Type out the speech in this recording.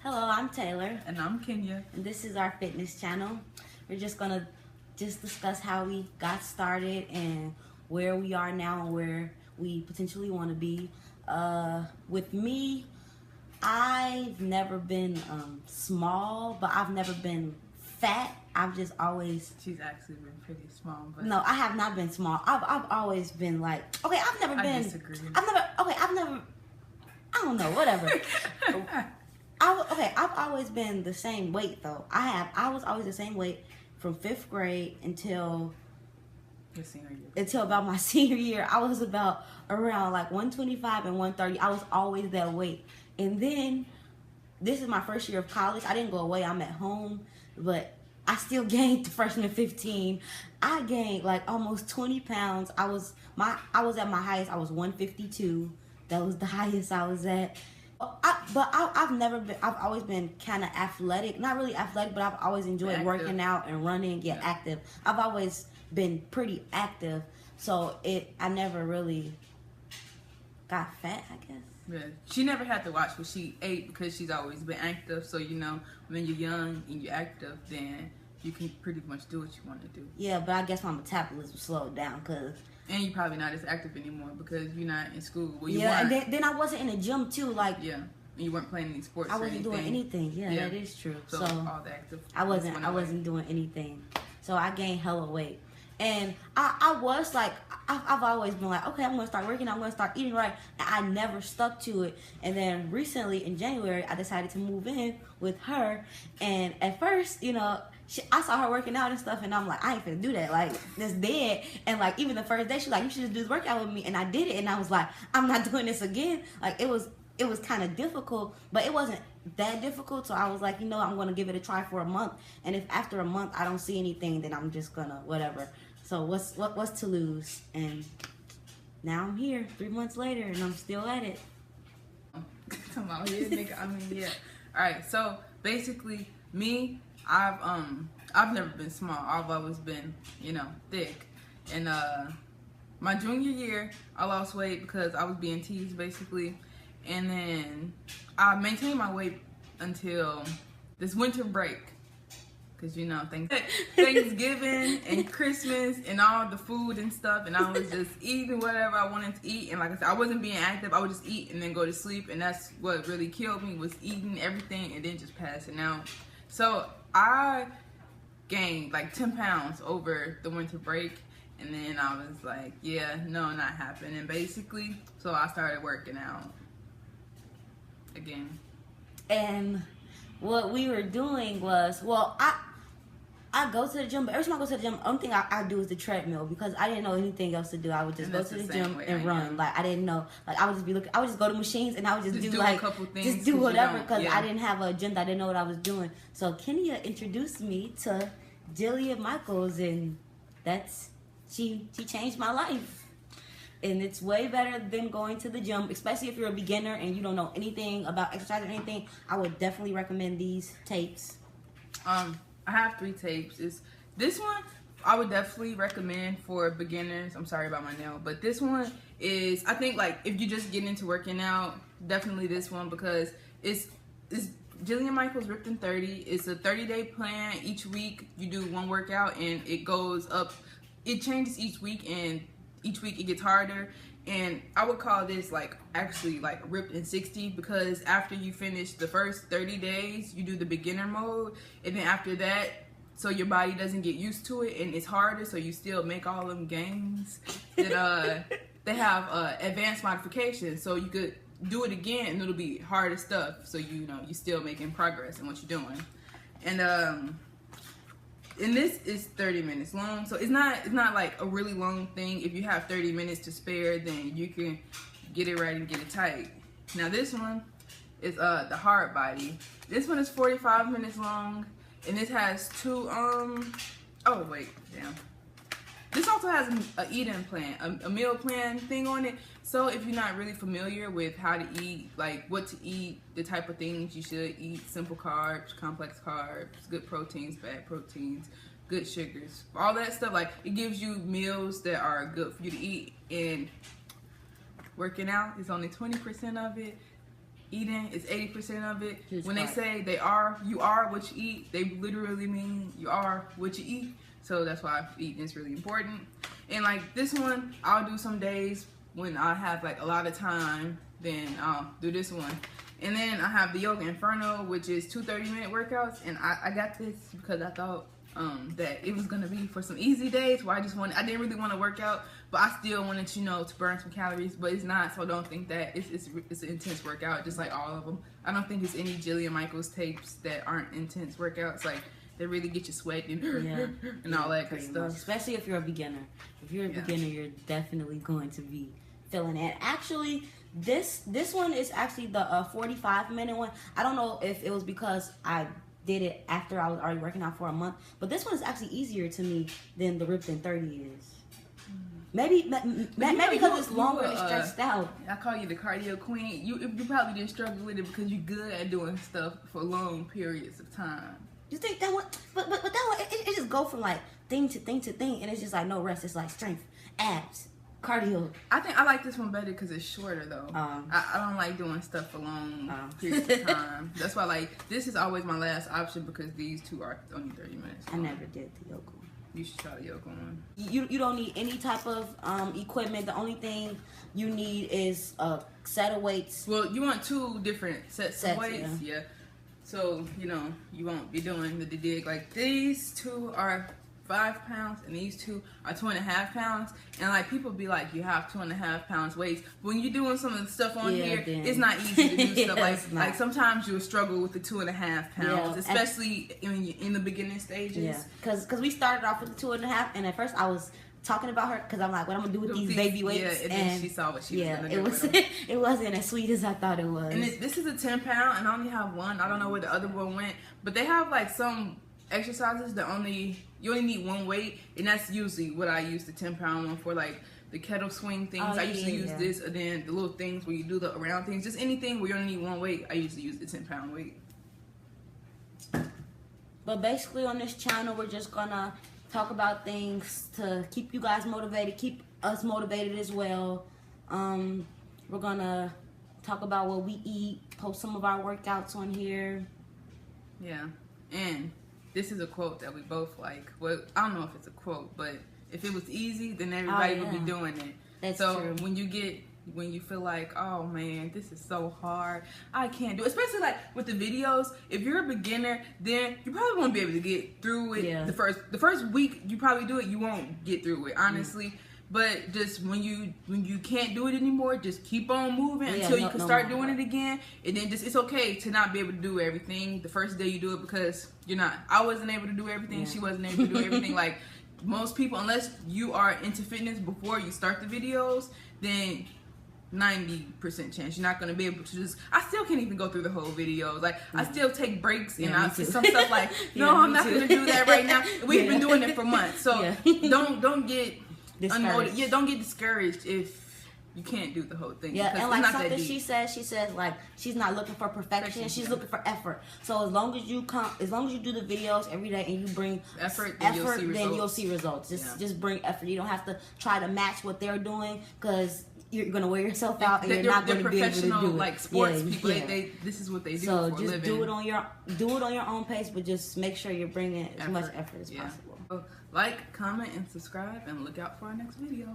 Hello, I'm Taylor, And I'm Kenya. and this is our fitness channel. We're just gonna discuss how we got started and where we are now and where we potentially want to be. With me, I've never been small, but I've never been fat. I've just always She's actually been pretty small, but no, I have not been small. I've always been like I've never I been. disagree. I've never. I don't know. Whatever. I've always been the same weight though. I was always the same weight from 5th grade until Your senior year. about my senior year. I was about around like 125 and 130. I was always that weight. And then this is my first year of college. I didn't go away. I'm at home, but I still gained the freshman 15. I gained like almost 20 pounds. I was at my highest. I was 152. That was the highest I was at. I've always been kind of athletic. Not really athletic, but I've always enjoyed Active. working out and running, Yeah. active. I've always been pretty active. So I never really got fat, I guess. Yeah. She never had to watch what she ate because she's always been active. So, when you're young and you're active, then you can pretty much do what you want to do. Yeah, but I guess my metabolism slowed down because And you're probably not as active anymore because you're not in school. Well, you yeah, weren't. and then I wasn't in the gym too. Like Yeah. And you weren't playing any sports I or wasn't doing anything. Yeah, Yeah. that is true. So, So all the active. I wasn't doing anything. So I gained hella weight. And I was like, I've always been like, okay, I'm going to start working. I'm going to start eating right. And I never stuck to it. And then recently in January, I decided to move in with her. And at first, I saw her working out and stuff. And I'm like, I ain't finna do that. Like, that's dead. And like, even the first day, she's like, you should just do this workout with me. And I did it. And I was like, I'm not doing this again. Like, it was kind of difficult, but it wasn't that difficult. So I was like, I'm going to give it a try for a month. And if after a month I don't see anything, then I'm just going to whatever. So what's to lose? And now I'm here 3 months later and I'm still at it. Come on, yeah, nigga. I mean, yeah. All right. So basically, me, I've never been small. I've always been, thick. And my junior year, I lost weight because I was being teased, basically. And then I maintained my weight until this winter break. Because, Thanksgiving and Christmas and all the food and stuff. And I was just eating whatever I wanted to eat. And like I said, I wasn't being active. I would just eat and then go to sleep. And that's what really killed me, was eating everything and then just passing out. So I gained like 10 pounds over the winter break. And then I was like, yeah, no, not happening. Basically, so I started working out again. And what we were doing was, I go to the gym, but every time I go to the gym, the only thing I do is the treadmill because I didn't know anything else to do. I would just go to the gym and run. Like, I didn't know. Like, I would just go to machines and I would just do like, a couple things, just do whatever because yeah. I didn't have an agenda. I didn't know what I was doing. So Kenya introduced me to Jillian Michaels, and she changed my life. And it's way better than going to the gym, especially if you're a beginner and you don't know anything about exercise or anything. I would definitely recommend these tapes. I have 3 tapes. This one I would definitely recommend for beginners. I'm sorry about my nail, but this one is, I think, like, if you just get into working out, definitely this one, because it's Jillian Michaels Ripped in 30. It's a 30-day plan. Each week you do one workout and it goes up. It changes each week, and each week it gets harder. And I would call this actually Ripped in 60, because after you finish the first 30 days, you do the beginner mode. And then after that, so your body doesn't get used to it and it's harder, so you still make all them gains. That they have advanced modifications, so you could do it again and it'll be harder stuff. So you still making progress in what you're doing. And this is 30 minutes long, so it's not like a really long thing. If you have 30 minutes to spare, then you can get it right and get it tight. Now this one is the hard body. This one is 45 minutes long, and this has 2 oh wait, damn. This also has a eating plan, a meal plan thing on it. So if you're not really familiar with how to eat, like what to eat, the type of things you should eat, simple carbs, complex carbs, good proteins, bad proteins, good sugars, all that stuff, like it gives you meals that are good for you to eat. And working out is only 20% of it. eating is 80% of it. Huge when part. they say you are what you eat, they literally mean you are what you eat. So that's why eating is really important. And like this one, I'll do some days when I have like a lot of time, then I'll do this one. And then I have the Yoga Inferno, which is 2 30-minute workouts. And I got this because I thought that it was gonna be for some easy days where I didn't really want to work out, but I still wanted to burn some calories, but it's not. So don't think that it's an intense workout, just like all of them. I don't think there's any Jillian Michaels tapes that aren't intense workouts. Like they really get you sweating and all that good stuff. Especially if you're a beginner. If you're a beginner, you're definitely going to be feeling it. Actually, this one is actually the 45-minute one. I don't know if it was because I did it after I was already working out for a month, but this one is actually easier to me than the Ripped in 30 is. Maybe because it's longer and stretched out. I call you the cardio queen. You probably didn't struggle with it because you're good at doing stuff for long periods of time. You think that one, but that one, it just go from like thing to thing to thing, and it's just like no rest. It's like strength, abs, cardio. I think I like this one better because it's shorter though. I don't like doing stuff for long periods of time. That's why like this is always my last option because these two are only 30 minutes long. I never did the yoga one. You should try the yoga one. You don't need any type of equipment. The only thing you need is a set of weights. Well, you want 2 different sets of weights, yeah. So, you won't be doing the dig. Like, these 2 are 5 pounds, and these 2 are 2.5 pounds. And, like, people be like, you have 2.5 pounds weights. When you're doing some of the stuff on here, it's not easy to do stuff. Like sometimes you'll struggle with the 2.5 pounds, especially in the beginning stages. Yeah, because we started off with the 2.5, and at first I was talking about her because I'm like, what I'm gonna do with these baby weights? Yeah, and then she saw what she was gonna do with them. It wasn't as sweet as I thought it was. And this is a 10 pound, and I only have one. I don't know where the other one went, but they have like some exercises that you only need 1 weight, and that's usually what I use the 10 pound one for, like the kettle swing things. I usually use this, and then the little things where you do the around things, just anything where you only need 1 weight. I usually use the 10 pound weight. But basically, on this channel, we're just gonna talk about things to keep you guys motivated, keep us motivated as well. We're gonna talk about what we eat, post some of our workouts on here. Yeah, and this is a quote that we both like. Well, I don't know if it's a quote, but if it was easy, then everybody would be doing it. That's so true. When you feel like, oh man, this is so hard, I can't do it. Especially like with the videos, if you're a beginner, then you probably won't be able to get through it. Yeah. The first week you probably do it, you won't get through it, honestly. But just when you can't do it anymore, just keep on moving until you can start doing it again. And then it's okay to not be able to do everything the first day you do it because you're not. I wasn't able to do everything. She wasn't able to do everything. Like most people, unless you are into fitness before you start the videos, then 90% chance you're not going to be able to just. I still can't even go through the whole video. Like I still take breaks and I see some stuff like no, I'm not going to do that right now. We've been doing it for months, so don't get unmotivated. Yeah, don't get discouraged if you can't do the whole thing. Yeah, and like something she says like she's not looking for perfection. She's looking for effort. So as long as you do the videos every day and you bring effort, then you'll see results. Just bring effort. You don't have to try to match what they're doing because you're gonna wear yourself out and you're not gonna be able to do it. Like sports people, this is what they do for a living. So just do it on your own pace, but just make sure you're bringing as much effort as possible. Like, comment, and subscribe, and look out for our next videos.